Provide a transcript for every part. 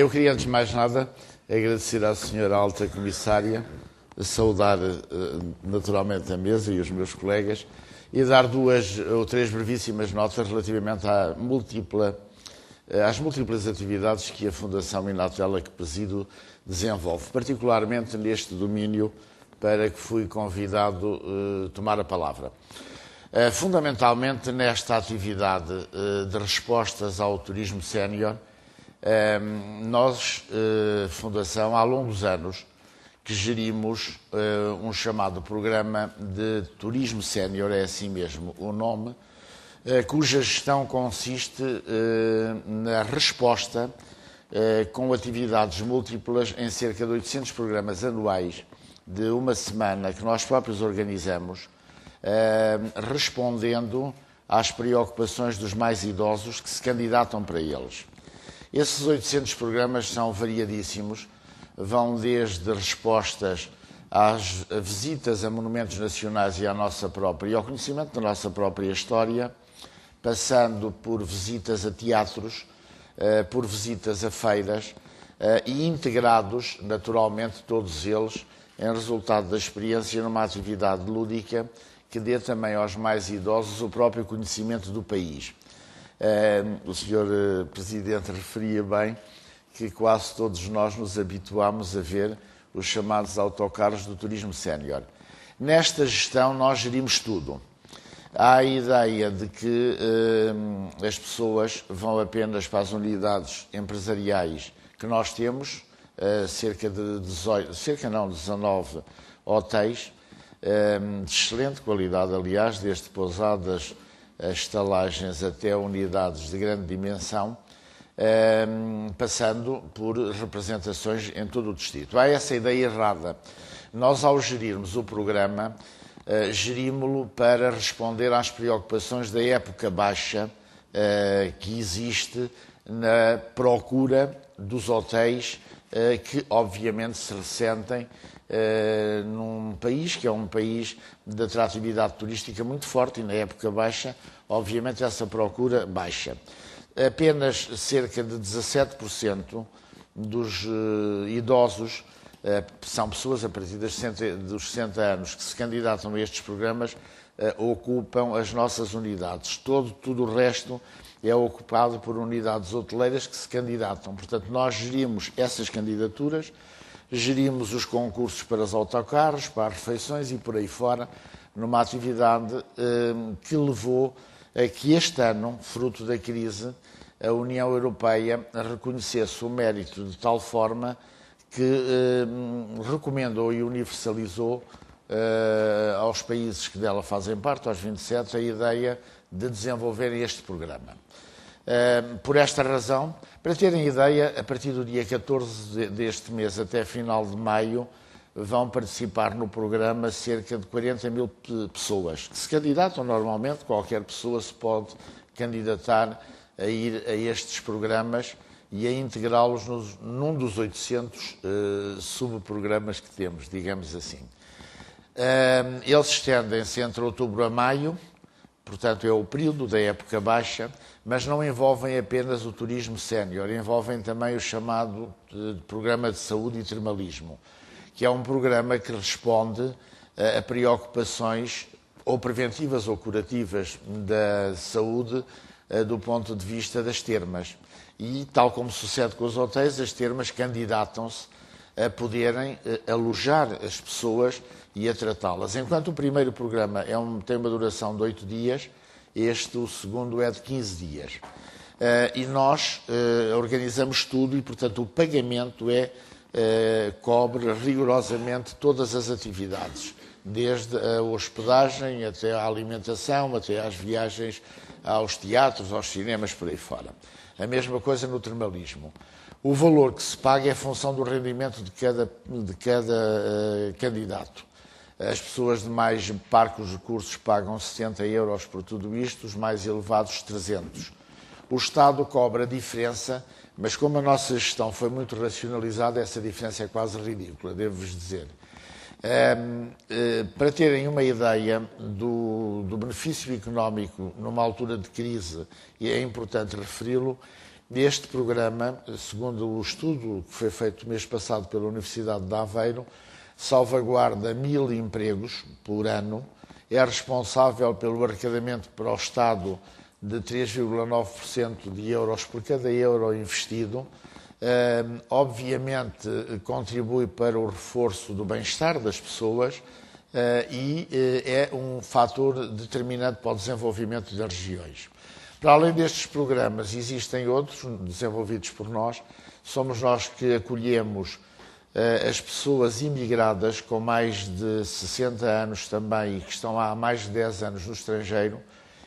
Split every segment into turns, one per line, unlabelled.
Eu queria, antes de mais nada, agradecer à senhora Alta Comissária, saudar naturalmente a mesa e os meus colegas e dar 2 ou 3 brevíssimas notas relativamente às múltiplas atividades que a Fundação Minatella, que presido, desenvolve, particularmente neste domínio para que fui convidado a tomar a palavra. Fundamentalmente nesta atividade de respostas ao turismo sénior, nós, Fundação, há longos anos que gerimos um chamado Programa de Turismo Sénior, é assim mesmo o nome, cuja gestão consiste na resposta com atividades múltiplas em cerca de 800 programas anuais de uma semana que nós próprios organizamos, respondendo às preocupações dos mais idosos que se candidatam para eles. Esses 800 programas são variadíssimos, vão desde respostas às visitas a monumentos nacionais e ao conhecimento da nossa própria história, passando por visitas a teatros, por visitas a feiras e integrados, naturalmente, todos eles, em resultado da experiência numa atividade lúdica que dê também aos mais idosos o próprio conhecimento do país. O Sr. Presidente referia bem que quase todos nós nos habituámos a ver os chamados autocarros do turismo sénior. Nesta gestão nós gerimos tudo. Há a ideia de que as pessoas vão apenas para as unidades empresariais que nós temos, cerca de 19 hotéis, de excelente qualidade, aliás, desde pousadas, estalagens até unidades de grande dimensão, passando por representações em todo o distrito. Há essa ideia errada. Nós, ao gerirmos o programa, gerimos-lo para responder às preocupações da época baixa que existe na procura dos hotéis que, obviamente, se ressentem num país que é um país de atratividade turística muito forte e, na época baixa, obviamente, essa procura baixa. Apenas cerca de 17% dos idosos, são pessoas a partir dos 60 anos que se candidatam a estes programas, ocupam as nossas unidades. Tudo o resto é ocupado por unidades hoteleiras que se candidatam. Portanto, nós gerimos essas candidaturas, gerimos os concursos para os autocarros, para as refeições e por aí fora, numa atividade que levou a que este ano, fruto da crise, a União Europeia reconhecesse o mérito de tal forma que recomendou e universalizou aos países que dela fazem parte, aos 27, a ideia de desenvolverem este programa. Por esta razão, para terem ideia, a partir do dia 14 deste mês até final de maio, vão participar no programa cerca de 40 mil pessoas que se candidatam. Normalmente, qualquer pessoa se pode candidatar a ir a estes programas e a integrá-los num dos 800 subprogramas que temos, digamos assim. Eles estendem-se entre outubro a maio, portanto é o período da época baixa, mas não envolvem apenas o turismo sénior, envolvem também o chamado programa de saúde e termalismo, que é um programa que responde a preocupações ou preventivas ou curativas da saúde do ponto de vista das termas. E, tal como sucede com os hotéis, as termas candidatam-se a poderem alojar as pessoas e a tratá-las. Enquanto o primeiro programa tem uma duração de 8 dias, o segundo é de 15 dias. E nós organizamos tudo e, portanto, o pagamento cobre rigorosamente todas as atividades, desde a hospedagem até à alimentação, até às viagens aos teatros, aos cinemas, por aí fora. A mesma coisa no termalismo. O valor que se paga é a função do rendimento de cada candidato. As pessoas de mais parcos recursos pagam 60 euros por tudo isto, os mais elevados 300. O Estado cobra a diferença, mas como a nossa gestão foi muito racionalizada, essa diferença é quase ridícula, devo-vos dizer. Para terem uma ideia do benefício económico numa altura de crise, e é importante referi-lo, Este programa, segundo o estudo que foi feito mês passado pela Universidade de Aveiro, salvaguarda 1000 empregos por ano, é responsável pelo arrecadamento para o Estado de 3,9% de euros por cada euro investido. Obviamente contribui para o reforço do bem-estar das pessoas e é um fator determinante para o desenvolvimento das regiões. Para além destes programas, existem outros desenvolvidos por nós. Somos nós que acolhemos as pessoas imigradas com mais de 60 anos também e que estão há mais de 10 anos no estrangeiro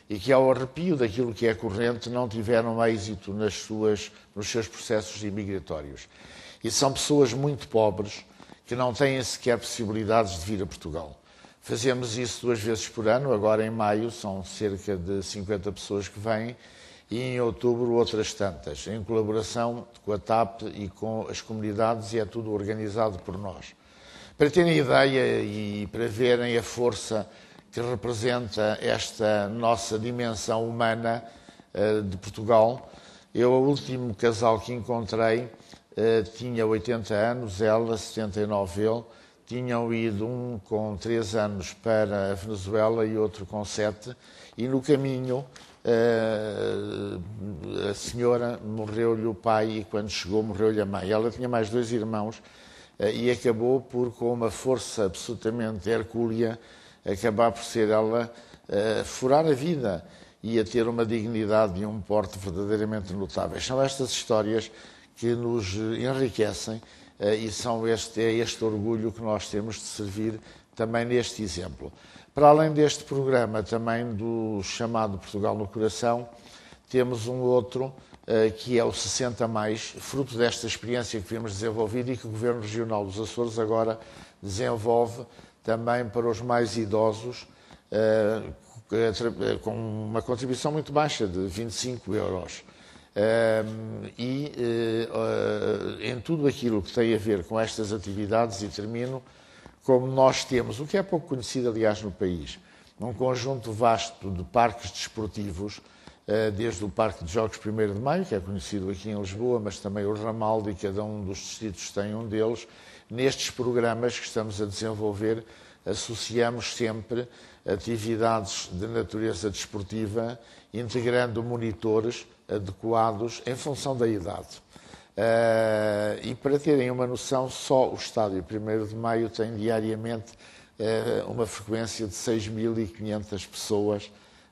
e que, ao arrepio daquilo que é corrente, não tiveram êxito nos seus processos imigratórios. E são pessoas muito pobres que não têm sequer possibilidades de vir a Portugal. Fazemos isso 2 vezes por ano, agora em maio são cerca de 50 pessoas que vêm e em outubro outras tantas, em colaboração com a TAP e com as comunidades, e é tudo organizado por nós. Para terem ideia e para verem a força que representa esta nossa dimensão humana de Portugal, o último casal que encontrei tinha 80 anos, ela 79 ele, tinham ido um com 3 anos para a Venezuela e outro com 7, e no caminho a senhora morreu-lhe o pai e quando chegou morreu-lhe a mãe. Ela tinha mais 2 irmãos e acabou por, com uma força absolutamente hercúlea, acabar por ser ela furar a vida e a ter uma dignidade e um porte verdadeiramente notáveis. São estas histórias que nos enriquecem e é este orgulho que nós temos de servir também neste exemplo. Para além deste programa, também do chamado Portugal no Coração, temos um outro que é o 60+, fruto desta experiência que temos desenvolvido e que o Governo Regional dos Açores agora desenvolve também para os mais idosos, com uma contribuição muito baixa de 25 euros. Em tudo aquilo que tem a ver com estas atividades, e termino, como nós temos, o que é pouco conhecido, aliás, no país, um conjunto vasto de parques desportivos, desde o Parque de Jogos 1º de Maio, que é conhecido aqui em Lisboa, mas também o Ramalde, e cada um dos distritos tem um deles. Nestes programas que estamos a desenvolver, associamos sempre atividades de natureza desportiva, integrando monitores adequados em função da idade. E para terem uma noção, só o estádio 1º de Maio tem diariamente uma frequência de 6.500 pessoas,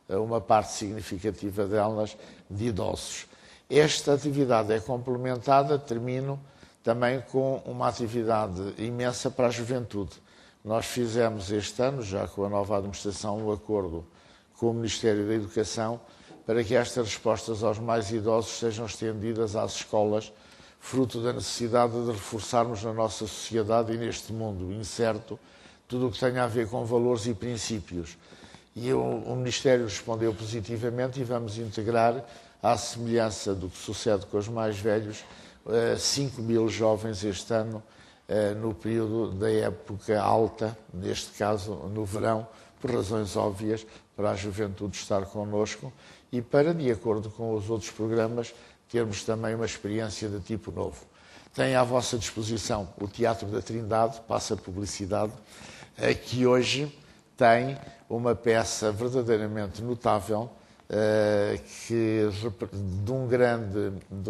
uma parte significativa delas de idosos. Esta atividade é complementada, termino, também com uma atividade imensa para a juventude. Nós fizemos este ano, já com a nova administração, um acordo com o Ministério da Educação para que estas respostas aos mais idosos sejam estendidas às escolas, fruto da necessidade de reforçarmos na nossa sociedade e neste mundo incerto tudo o que tenha a ver com valores e princípios. E o Ministério respondeu positivamente e vamos integrar, à semelhança do que sucede com os mais velhos, 5.000 jovens este ano, no período da época alta, neste caso no verão, por razões óbvias, para a juventude estar connosco e para, de acordo com os outros programas, termos também uma experiência de tipo novo. Tem à vossa disposição o Teatro da Trindade, passa a publicidade, que hoje tem uma peça verdadeiramente notável, de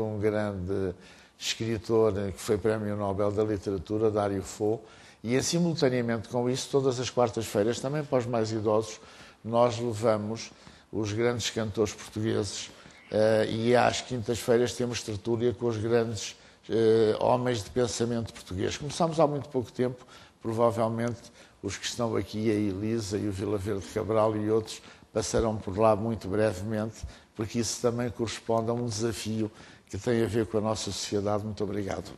um grande escritor que foi Prémio Nobel da Literatura, Dário Fo, e simultaneamente com isso, todas as quartas-feiras, também para os mais idosos, nós levamos os grandes cantores portugueses e às quintas-feiras temos tertúlia com os grandes homens de pensamento português. Começámos há muito pouco tempo, provavelmente os que estão aqui, a Elisa e o Vila Verde Cabral e outros, passarão por lá muito brevemente, porque isso também corresponde a um desafio que tem a ver com a nossa sociedade. Muito obrigado.